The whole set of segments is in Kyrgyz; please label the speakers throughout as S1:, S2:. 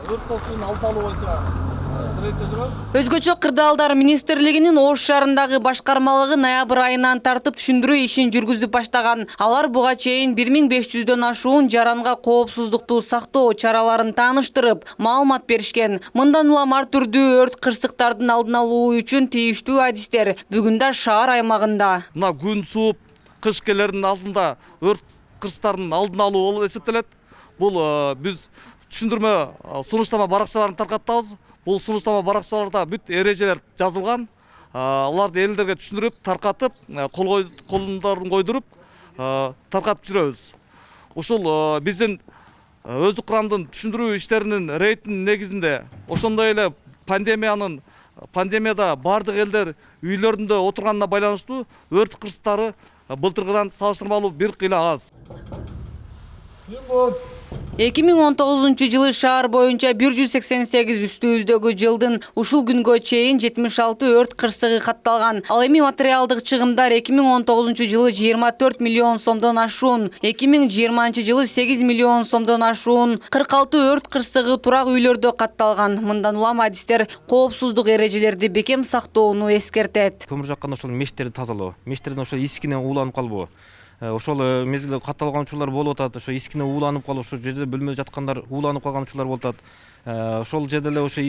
S1: өрт қауіпсіздігін алдын алу бойынша рейдте жүрөбүз.
S2: Өзгөчө Кырдаалдар министрлигинин Ош шаарындагы башкармалыгы ноябрь айынан тартып түшүндүрүү ишин жүргүзүп баштаган. Алар буга чейин 1500дөн ашуун жаранга коопсуздукту сактоо чараларын тааныштырып, маалымат беришкен. Мындан улам ар түрдүү өрт кырсыктардын алдын алуу үчүн тийиштүү адистер бүгүн да шаар аймагында.
S1: Мына күн сууп, кыш келердин алдында өрт кырсыктардын алдын алуу болуп эсептелет. Бул биз түшүндүрмө сунуштама баракчаларын таркаттабыз. Бул сунуштама баракчаларда бүт эрежелер жазылган. Аларды элдерге түшүндүрүп, таркатып, колундарын койдуруп, таркатып жүрөбүз. Ушул биздин өздүк курамдын түшүндүрүү иштеринин рейдтин негизинде ошондой эле пандемияда бардык элдер үйлөрүндө отурганына байланыштуу өрт кырсыктары былтыркыдан салыштырмалуу бир кыйла аз.
S2: 2019 шаар боюнча 188 үстүбүздөгү жылдын ушул күнгө чейин 76 өрт кырсыгы катталган. Ал эми материалдык чыгымдар 2019 жылы 24 миллион сомдон ашуун, 2020 жылы 8 миллион сомдон ашуун 46 өрт кырсыгы турак үйлөрдө катталган. Мындан улам адистер коопсуздук эрежелерди бекем сактоону эскертет.
S3: Көмүр жакканда ошол мештерди тазалоо, мештерден ошол искине ууланып калбоо. Ошол мезгилде катталган учурлар болуп атат. Ошо искине ууланып калып, ошол жерде бөлмөдө жаткандар ууланып калган учурлар болуп атат. Ошол жерде эле ошо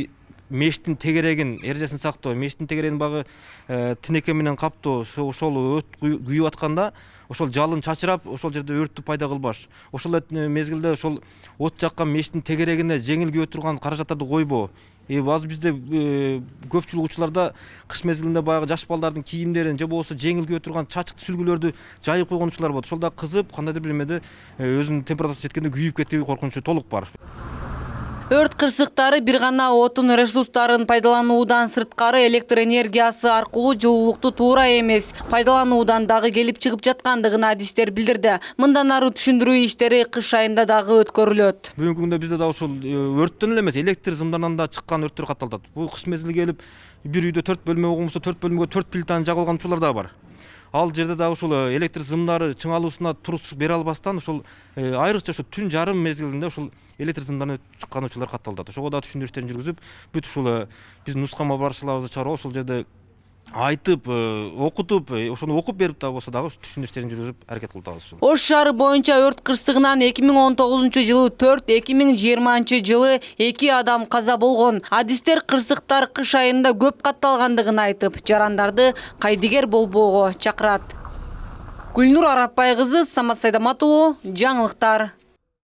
S3: мештин тегерегин, эрежесин сактоо, мештин тегерегин багы тинеке менен каптоо, ошол өрт күйүп атканда ошол жалын чачырап, ошол жерде өрттү пайда кылбаш. Ошол мезгилде ошол от жаккан мештин тегерегине жеңил күйө турган каражаттарды койбоо. Азыр бизде көпчүлүк учурларда кыш мезгилинде баягы жаш балдардын кийимдерин же болбосо жеңил күйө турган чачыктуу сүлгүлөрдү жайып койгон учурлар болот. Ошол да кызып, кандайдыр бир эмеде өзүнүн температурасы жеткенде күйүп кетүү коркунучу толук бар.
S2: Өрт кырсыктары бир гана отун ресурстарын пайдалануудан сырткары электр энергиясы аркылуу жылуулукту туура эмес пайдалануудан дагы келип чыгып жаткандыгын адистер билдирди. Мындан ары түшүндүрүү иштери кыш айында дагы өткөрүлөт.
S3: Бүгүнкү күндө бизде да ошол өрттөн эле эмес, электр сымдарынан да чыккан өрттөр катталат. Бул кыш мезгили келип, бир үйдө 4 бөлмө болгонболсо 4 бөлмөгө 4 плитаны жагылган учурлар да бар. Ал жерде да ошол электр сымдары чыңалуусуна турук бере албастан ошол айрыкча ошо түн жарым мезгилинде ошол электр сымдарынан чыккан учурлар катталат. Ошого да түшүндүрүү иштерин жүргүзүп, бүт ушул биздин нускама барышчыларыбызды чыгарып ошол жерде айтып, окутуп, ошону окуп берип да болсо дагы түшүндүрүү иштерин жүргүзүп аракет кылып атабыз.
S2: Ош шаары боюнча өрт кырсыгынан 2019 жылы 4, 2020 жылы 2 адам каза болгон. Адистер кырсыктар кыш айында көп катталгандыгын айтып, жарандарды кайдыгер болбоого чакырат. Гүлнур Арапбай кызы, Самат Сайдамат уулу, жаңылыктар.